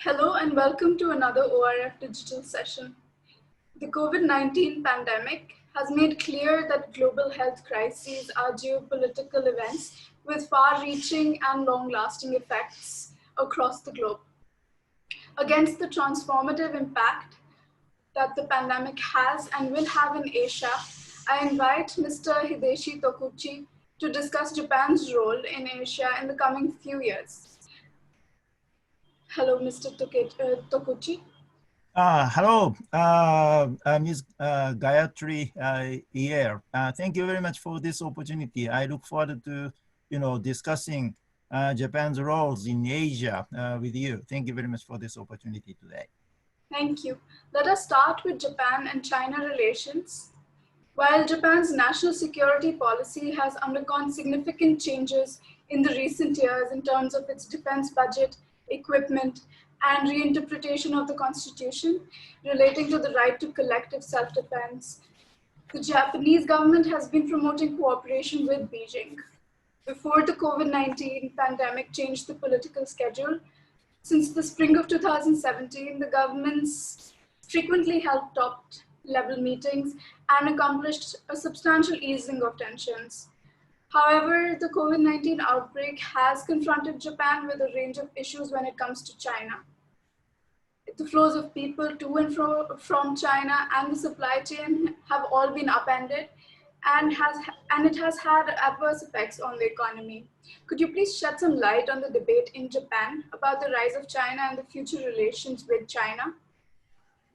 Hello and welcome to another ORF digital session. The COVID-19 pandemic has made clear that global health crises are geopolitical events with far-reaching and long-lasting effects across the globe. Against the transformative impact that the pandemic has and will have in Asia, I invite Mr. Hideshi Tokuchi to discuss Japan's role in Asia in the coming few years. Hello, Mr. Tokuchi. Hello, Ms. Gayatri here. Thank you very much for this opportunity. I look forward to, discussing Japan's roles in Asia with you. Thank you very much for this opportunity today. Thank you. Let us start with Japan and China relations. While Japan's national security policy has undergone significant changes in the recent years in terms of its defense budget, equipment, and reinterpretation of the constitution relating to the right to collective self-defense, the Japanese government has been promoting cooperation with Beijing. Before the COVID-19 pandemic changed the political schedule, since the spring of 2017, the governments frequently held top-level meetings and accomplished a substantial easing of tensions. However, the COVID-19 outbreak has confronted Japan with a range of issues when it comes to China. The flows of people to and from China and the supply chain have all been upended, and it has had adverse effects on the economy. Could you please shed some light on the debate in Japan about the rise of China and the future relations with China?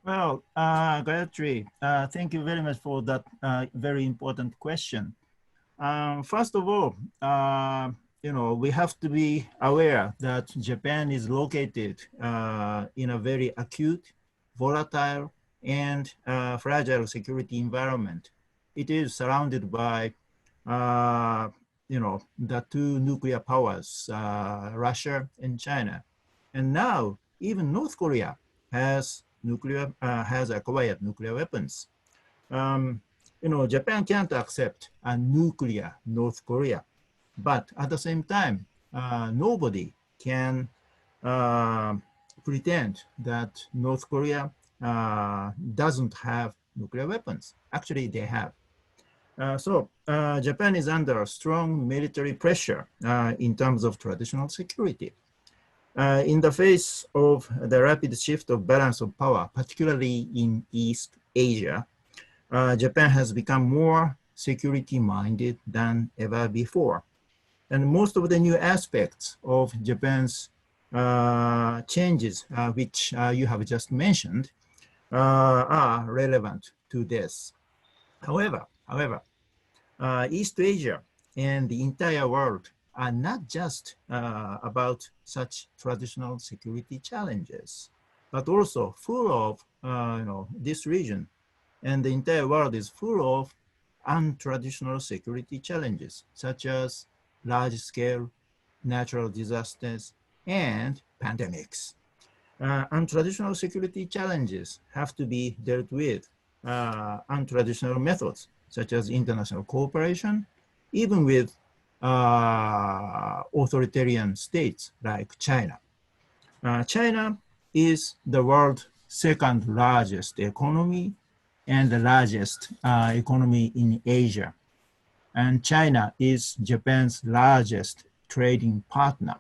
Well, Gayatri, thank you very much for that very important question. First of all, we have to be aware that Japan is located in a very acute, volatile, and fragile security environment. It is surrounded by, the two nuclear powers, Russia and China. And now even North Korea has acquired nuclear weapons. Japan can't accept a nuclear North Korea, but at the same time, nobody can pretend that North Korea doesn't have nuclear weapons. Actually, they have. So Japan is under strong military pressure in terms of traditional security. In the face of the rapid shift of balance of power, particularly in East Asia, Japan has become more security-minded than ever before. And most of the new aspects of Japan's changes, which you have just mentioned, are relevant to this. However, East Asia and the entire world are not just about such traditional security challenges, but also full of, this region and the entire world is full of untraditional security challenges, such as large-scale natural disasters and pandemics. Untraditional security challenges have to be dealt with untraditional methods, such as international cooperation, even with authoritarian states like China. China is the world's second largest economy and the largest economy in Asia. And China is Japan's largest trading partner.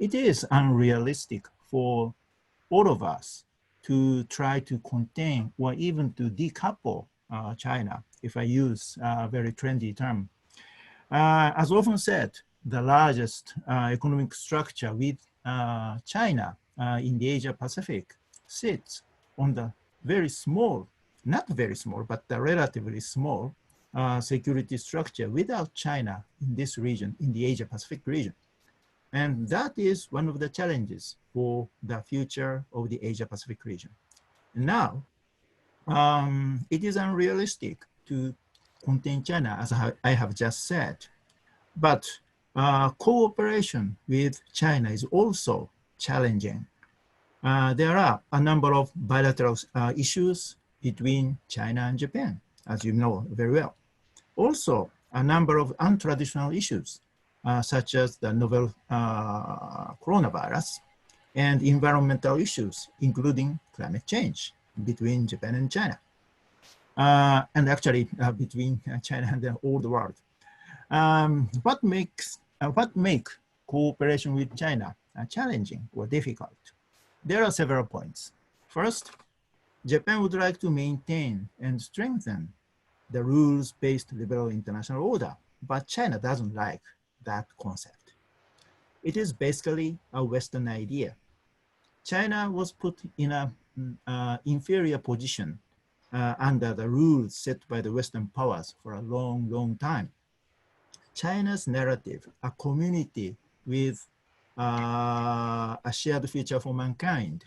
It is unrealistic for all of us to try to contain or even to decouple China, if I use a very trendy term. As often said, the largest economic structure with China in the Asia Pacific sits on the very small, not very small, but the relatively small security structure without China in this region, in the Asia Pacific region. And that is one of the challenges for the future of the Asia Pacific region. Now, it is unrealistic to contain China, as I have just said, but cooperation with China is also challenging. There are a number of bilateral issues between China and Japan, as you know very well. Also, a number of untraditional issues, such as the novel coronavirus and environmental issues, including climate change between Japan and China, and actually between China and the old world. What make cooperation with China challenging or difficult? There are several points. First, Japan would like to maintain and strengthen the rules-based liberal international order, but China doesn't like that concept. It is basically a Western idea. China was put in an inferior position under the rules set by the Western powers for a long, long time. China's narrative, a community with a shared future for mankind,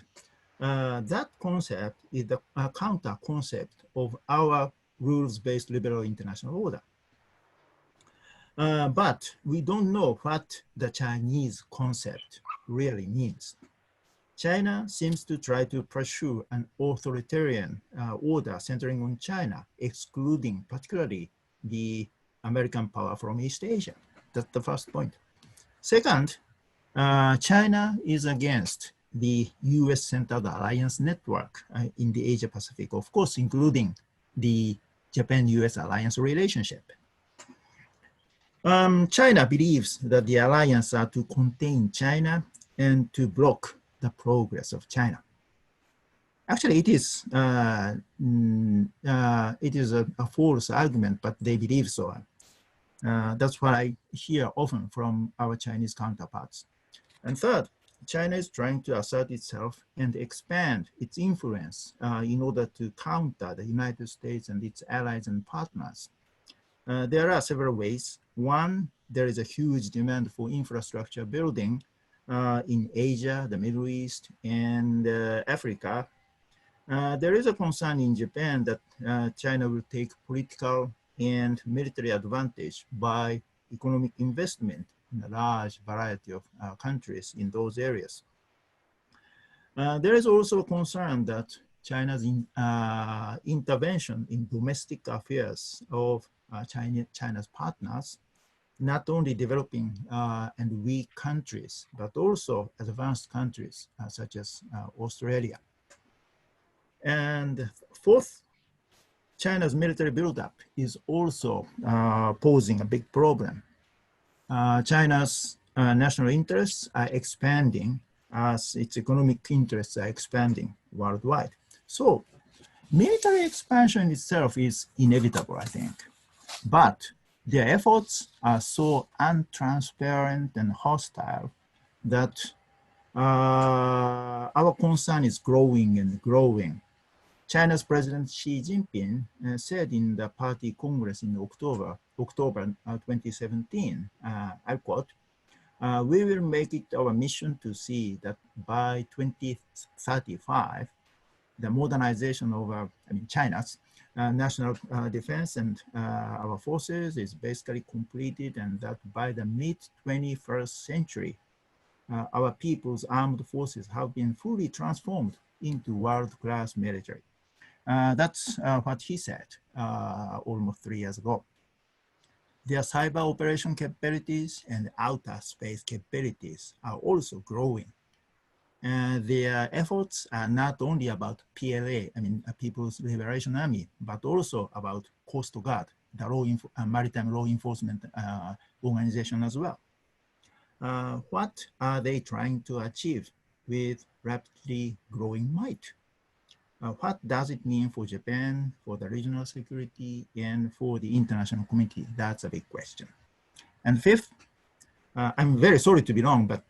that concept is the counter concept of our rules-based liberal international order. But we don't know what the Chinese concept really means. China seems to try to pursue an authoritarian order centering on China, excluding particularly the American power from East Asia. That's the first point. Second, China is against the US-centered alliance network in the Asia-Pacific, of course, including the Japan-US alliance relationship. China believes that the alliance are to contain China and to block the progress of China. Actually, it is a false argument, but they believe so. That's what I hear often from our Chinese counterparts. And third, China is trying to assert itself and expand its influence in order to counter the United States and its allies and partners. There are several ways. One, there is a huge demand for infrastructure building in Asia, the Middle East, and Africa. There is a concern in Japan that China will take political and military advantage by economic investment in a large variety of countries in those areas. There is also a concern that China's intervention in domestic affairs of China's partners, not only developing and weak countries, but also advanced countries such as Australia. And fourth, China's military buildup is also posing a big problem. China's national interests are expanding as its economic interests are expanding worldwide. So military expansion itself is inevitable, I think. But their efforts are so untransparent and hostile that our concern is growing and growing. China's President Xi Jinping said in the Party Congress in October 2017, I quote, "We will make it our mission to see that by 2035, the modernization of China's national defense and our forces is basically completed, and that by the mid-21st century, our people's armed forces have been fully transformed into world-class military." That's what he said almost 3 years ago. Their cyber operation capabilities and outer space capabilities are also growing. Their efforts are not only about PLA, People's Liberation Army, but also about Coast Guard, the maritime law enforcement organization as well. What are they trying to achieve with rapidly growing might? What does it mean for Japan, for the regional security, and for the international community? That's a big question. And fifth, I'm very sorry to be long, but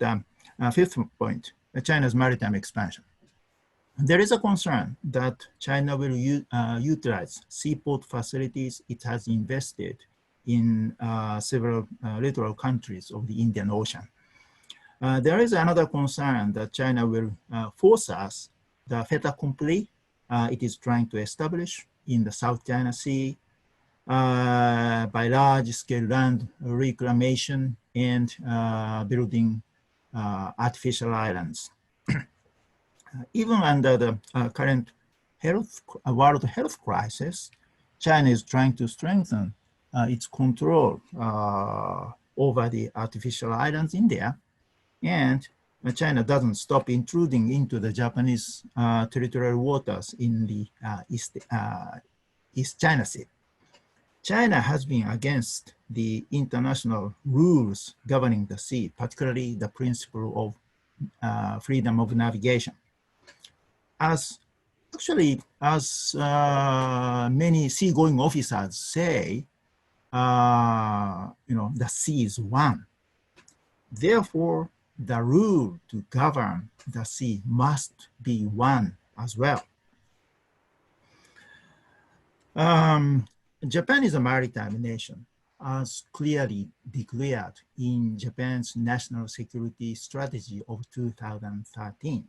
fifth point, China's maritime expansion. There is a concern that China will utilize seaport facilities it has invested in several littoral countries of the Indian Ocean. There is another concern that China will force us the fait accompli it is trying to establish in the South China Sea by large-scale land reclamation and building artificial islands. Even under the current world health crisis, China is trying to strengthen its control over the artificial islands in there, and China doesn't stop intruding into the Japanese territorial waters in the East China Sea. China has been against the international rules governing the sea, particularly the principle of freedom of navigation. As many seagoing officers say, the sea is one. Therefore, the rule to govern the sea must be one as well. Japan is a maritime nation, as clearly declared in Japan's National Security Strategy of 2013.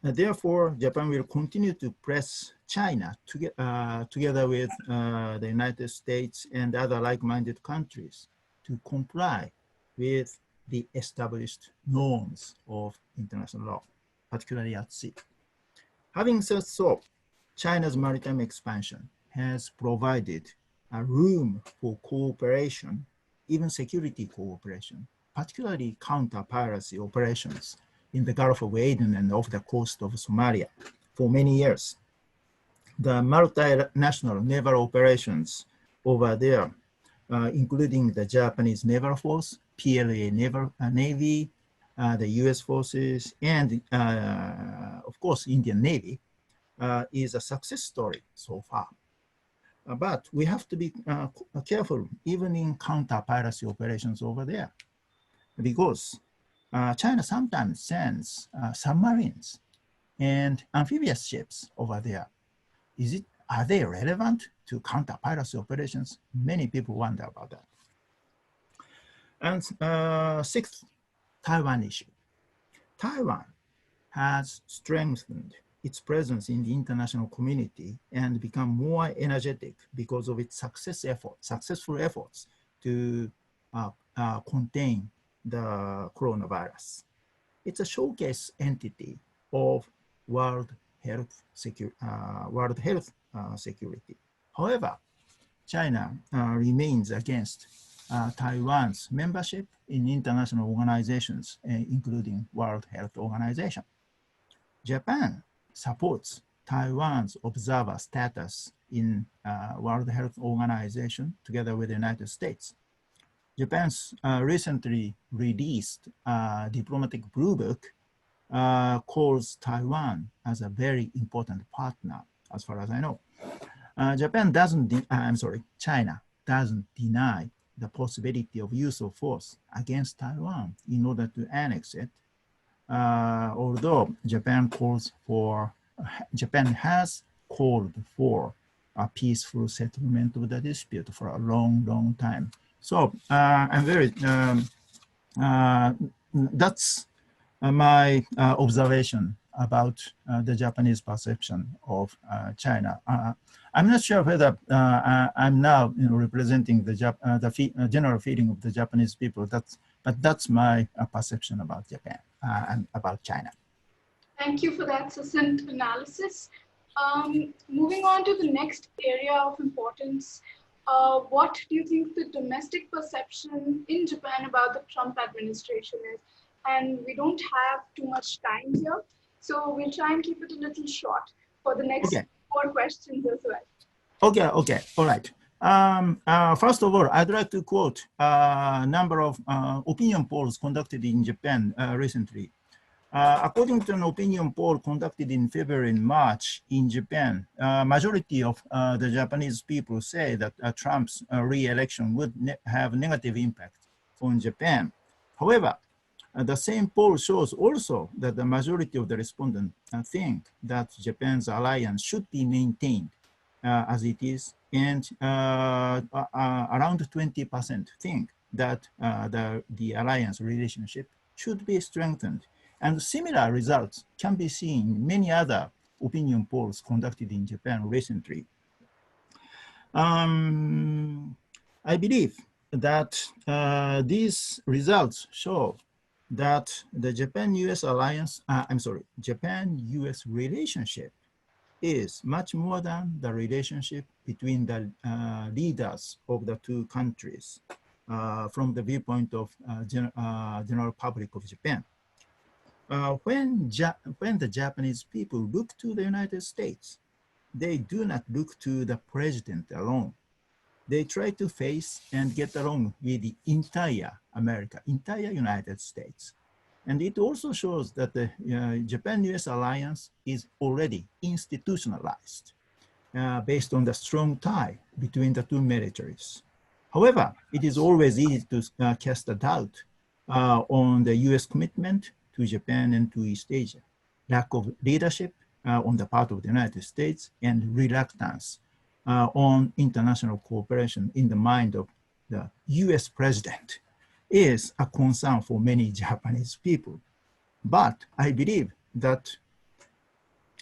Therefore, Japan will continue to press China together with the United States and other like-minded countries to comply with the established norms of international law, particularly at sea. Having said so, China's maritime expansion has provided a room for cooperation, even security cooperation, particularly counter-piracy operations in the Gulf of Aden and off the coast of Somalia for many years. The multinational naval operations over there, including the Japanese Naval Force, PLA Navy, the US forces, and of course, Indian Navy, is a success story so far. But we have to be careful even in counter-piracy operations over there, because China sometimes sends submarines and amphibious ships over there. Are they relevant to counter-piracy operations? Many people wonder about that. And sixth, Taiwan issue. Taiwan has strengthened its presence in the international community and become more energetic because of its successful efforts to contain the coronavirus. It's a showcase entity of World Health Security. However, China remains against Taiwan's membership in international organizations, including World Health Organization. Japan supports Taiwan's observer status in World Health Organization together with the United States. Japan's recently released diplomatic blue book calls Taiwan as a very important partner, as far as I know. China doesn't deny the possibility of use of force against Taiwan in order to annex it, although Japan has called for a peaceful settlement of the dispute for a long, long time. So that's my observation about the Japanese perception of China. I'm not sure whether I'm now representing the general feeling of the Japanese people. But that's my perception about Japan and about China. Thank you for that succinct analysis. Moving on to the next area of importance, what do you think the domestic perception in Japan about the Trump administration is? And we don't have too much time here, so we'll try and keep it a little short for the next 4 questions as well. Okay, all right. First of all, I'd like to quote a number of opinion polls conducted in Japan recently. According to an opinion poll conducted in February and March in Japan, majority of the Japanese people say that Trump's re-election would have negative impact on Japan. However, the same poll shows also that the majority of the respondents think that Japan's alliance should be maintained as it is, and around 20% think that the alliance relationship should be strengthened. And similar results can be seen in many other opinion polls conducted in Japan recently. I believe that these results show that the Japan-US Japan-US relationship is much more than the relationship between the leaders of the two countries. from the viewpoint of general public of Japan. When the Japanese people look to the United States, they do not look to the president alone. They try to face and get along with the entire America, entire United States. And it also shows that the Japan-US alliance is already institutionalized based on the strong tie between the two militaries. However, it is always easy to cast a doubt on the US commitment to Japan and to East Asia, lack of leadership on the part of the United States, and reluctance on international cooperation in the mind of the US president is a concern for many Japanese people. But I believe that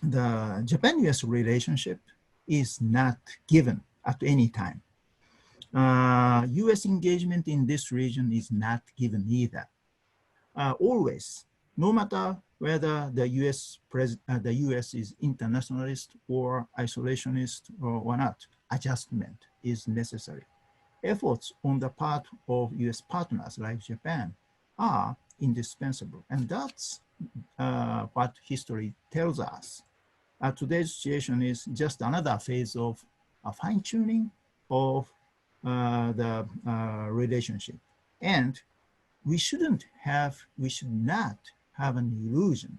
the Japan-US relationship is not given at any time. US engagement in this region is not given either. Always, no matter whether the US is internationalist or isolationist or not, adjustment is necessary. Efforts on the part of US partners like Japan are indispensable. And that's what history tells us. Today's situation is just another phase of a fine-tuning of the relationship. And we should not have an illusion.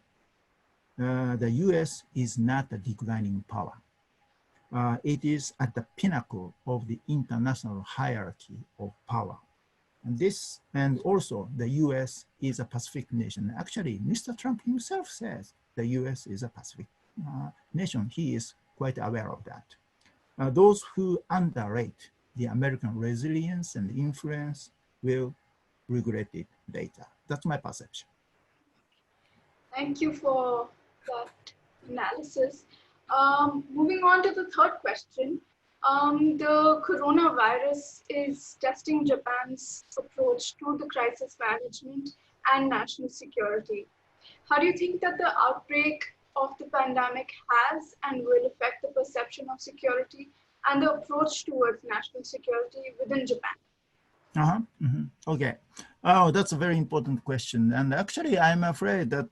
The US is not a declining power. It is at the pinnacle of the international hierarchy of power. And also the US is a Pacific nation. Actually, Mr. Trump himself says the US is a Pacific nation. He is quite aware of that. Those who underrate the American resilience and influence will regret it later. That's my perception. Thank you for that analysis. Moving on to the third question. The coronavirus is testing Japan's approach to the crisis management and national security. How do you think that the outbreak of the pandemic has and will affect the perception of security and the approach towards national security within Japan? Okay. Oh, that's a very important question. And actually, I'm afraid that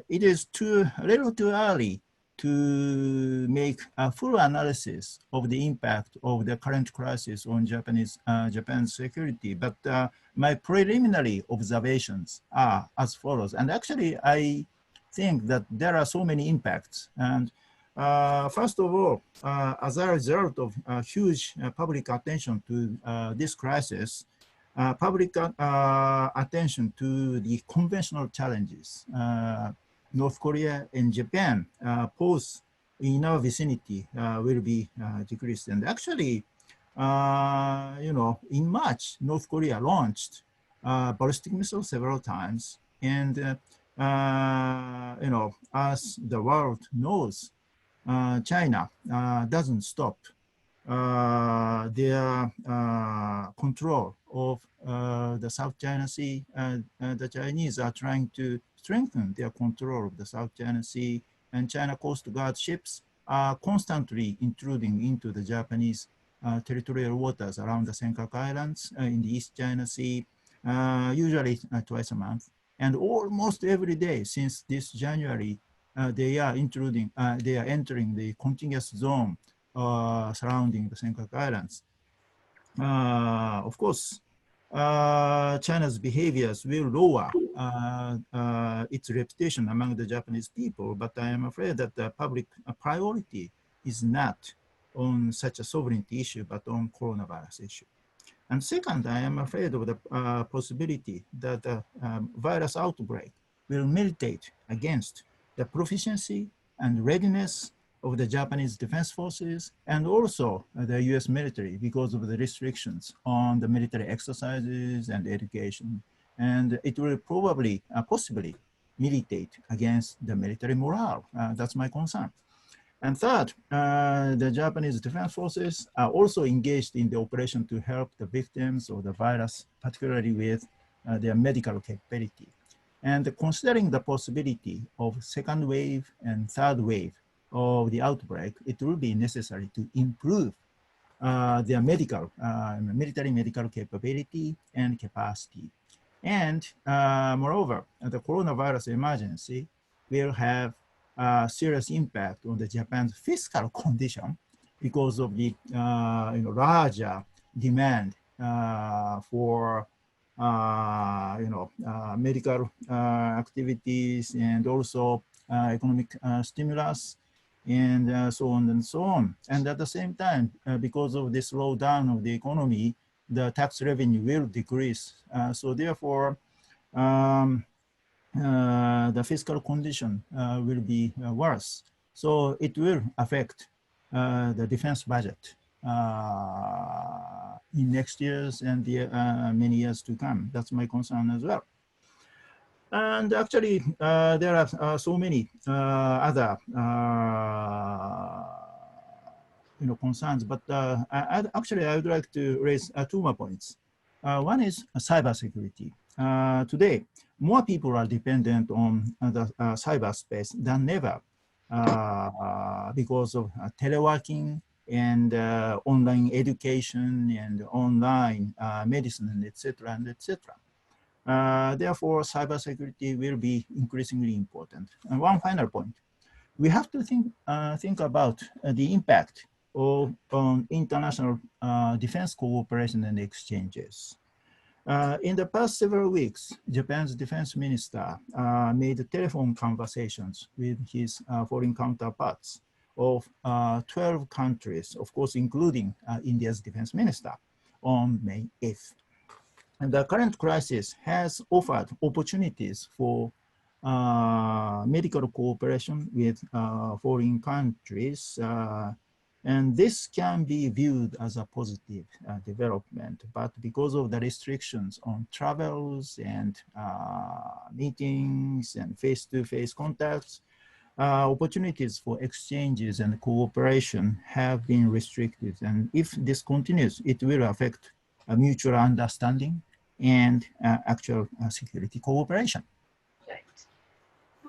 it is a little too early to make a full analysis of the impact of the current crisis on Japan's security. But my preliminary observations are as follows. And actually, I think that there are so many impacts. And first of all, as a result of huge public attention to this crisis, public attention to the conventional challenges North Korea and Japan pose in our vicinity will be decreased. And actually, in March, North Korea launched ballistic missiles several times. And, as the world knows, China doesn't stop their control of the South China Sea. The Chinese are trying to strengthen their control of the South China Sea, and China Coast Guard ships are constantly intruding into the Japanese territorial waters around the Senkaku Islands in the East China Sea, usually twice a month. And almost every day since this January, they are entering the contiguous zone surrounding the Senkaku Islands. Of course, China's behaviors will lower its reputation among the Japanese people, but I am afraid that the public priority is not on such a sovereignty issue, but on coronavirus issue. And second, I am afraid of the possibility that the virus outbreak will militate against the proficiency and readiness of the Japanese defense forces and also the US military because of the restrictions on the military exercises and education. And it will probably, possibly militate against the military morale. That's my concern. And third, the Japanese defense forces are also engaged in the operation to help the victims of the virus, particularly with their medical capability. And considering the possibility of second wave and third wave of the outbreak, it will be necessary to improve their military medical capability and capacity. And moreover, the coronavirus emergency will have a serious impact on the Japan's fiscal condition because of the larger demand for medical activities and also economic stimulus and so on and so on. And at the same time, because of the slowdown of the economy, the tax revenue will decrease. So therefore, the fiscal condition will be worse. So it will affect the defense budget in next years and the many years to come. That's my concern as well. And actually, there are so many other concerns, but actually, I would like to raise two more points. One is cybersecurity. Today, more people are dependent on the cyberspace than ever because of teleworking and online education and online medicine, and etc., and etc. Therefore, cybersecurity will be increasingly important. And one final point, we have to think about the impact on international defense cooperation and exchanges. In the past several weeks, Japan's defense minister made telephone conversations with his foreign counterparts of 12 countries, of course, including India's defense minister, on May 8th. And the current crisis has offered opportunities for medical cooperation with foreign countries, and this can be viewed as a positive development. But because of the restrictions on travels and meetings and face-to-face contacts, opportunities for exchanges and cooperation have been restricted. And if this continues, it will affect mutual understanding and actual security cooperation. Right.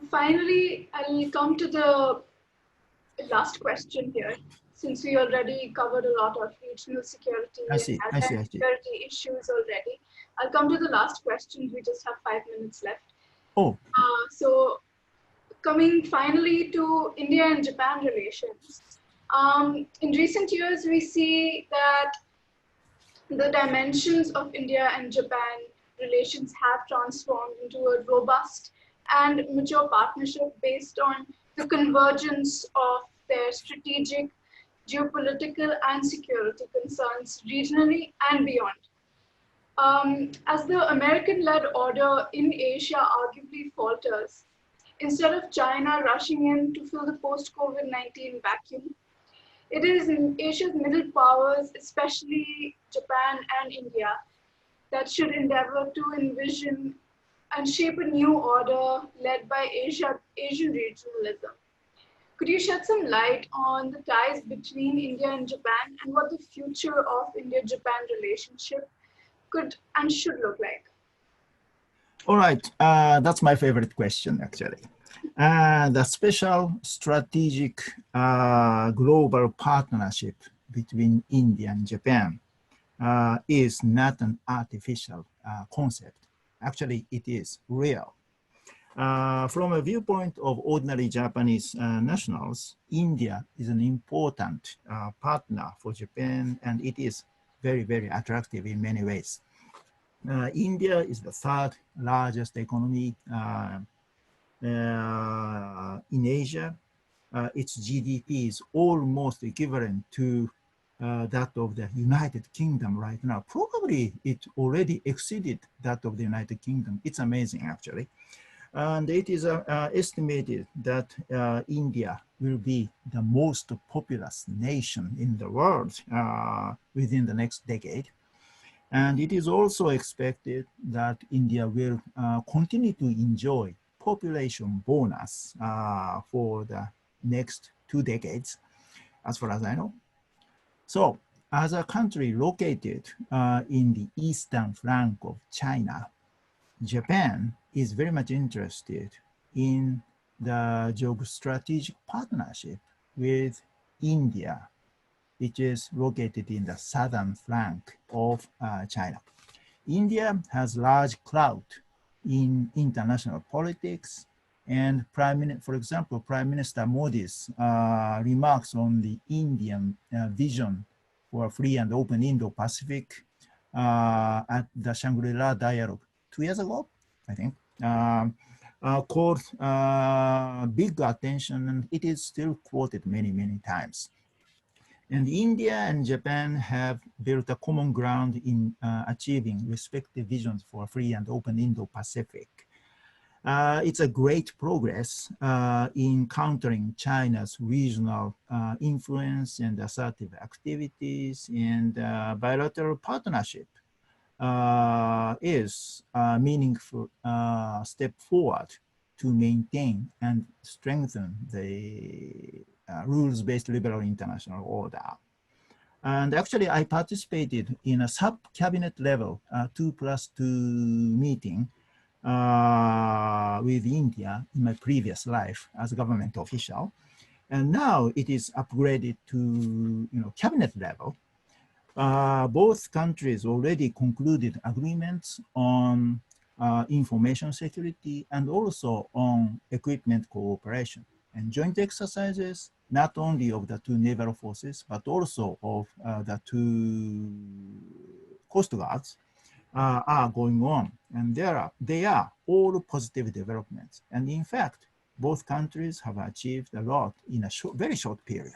Finally, I'll come to the last question here, since we already covered a lot of regional security and security issues already. I'll come to the last question. We just have 5 minutes left. Oh. So coming finally to India and Japan relations. In recent years, we see that the dimensions of India and Japan relations have transformed into a robust and mature partnership based on the convergence of their strategic, geopolitical, and security concerns regionally and beyond. As the American-led order in Asia arguably falters, instead of China rushing in to fill the post-COVID-19 vacuum, it is Asia's middle powers, especially Japan and India, that should endeavor to envision and shape a new order led by Asian regionalism. Could you shed some light on the ties between India and Japan and what the future of India-Japan relationship could and should look like? All right, that's my favorite question, actually. The special strategic global partnership between India and Japan is not an artificial concept. Actually, it is real. From a viewpoint of ordinary Japanese nationals, India is an important partner for Japan, and it is very, very attractive in many ways. India is the third largest economy in Asia. Its GDP is almost equivalent to that of the United Kingdom right now. Probably it already exceeded that of the United Kingdom. It's amazing, actually. And it is estimated that India will be the most populous nation in the world within the next decade. And it is also expected that India will continue to enjoy population bonus for the next 2 decades, as far as I know. So, as a country located in the eastern flank of China, Japan is very much interested in the geo-strategic partnership with India which is located in the southern flank of China. India has large clout in international politics, and for example, Prime Minister Modi's remarks on the Indian vision for a free and open Indo-Pacific at the Shangri-La Dialogue 2 years ago, I think, caught big attention, and it is still quoted many, many times. And India and Japan have built a common ground in achieving respective visions for a free and open Indo-Pacific. It's a great progress in countering China's regional influence and assertive activities, and bilateral partnership is a meaningful step forward to maintain and strengthen the rules-based liberal international order. And actually, I participated in a sub-cabinet level 2+2 meeting with India in my previous life as a government official. And now it is upgraded to cabinet level. Both countries already concluded agreements on information security and also on equipment cooperation and joint exercises, not only of the two naval forces, but also of the two coast guards are going on. And they are all positive developments. And in fact, both countries have achieved a lot in a very short period.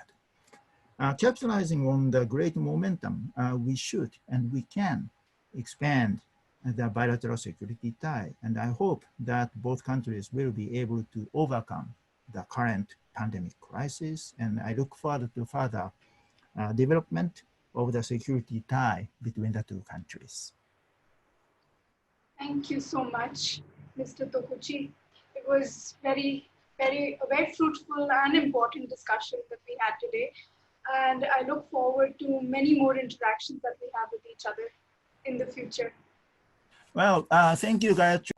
Capitalizing on the great momentum, we should and we can expand the bilateral security tie. And I hope that both countries will be able to overcome the current pandemic crisis. And I look forward to further development of the security tie between the two countries. Thank you so much, Mr. Tokuchi. It was a very fruitful and important discussion that we had today. And I look forward to many more interactions that we have with each other in the future. Well, thank you, Gayatri.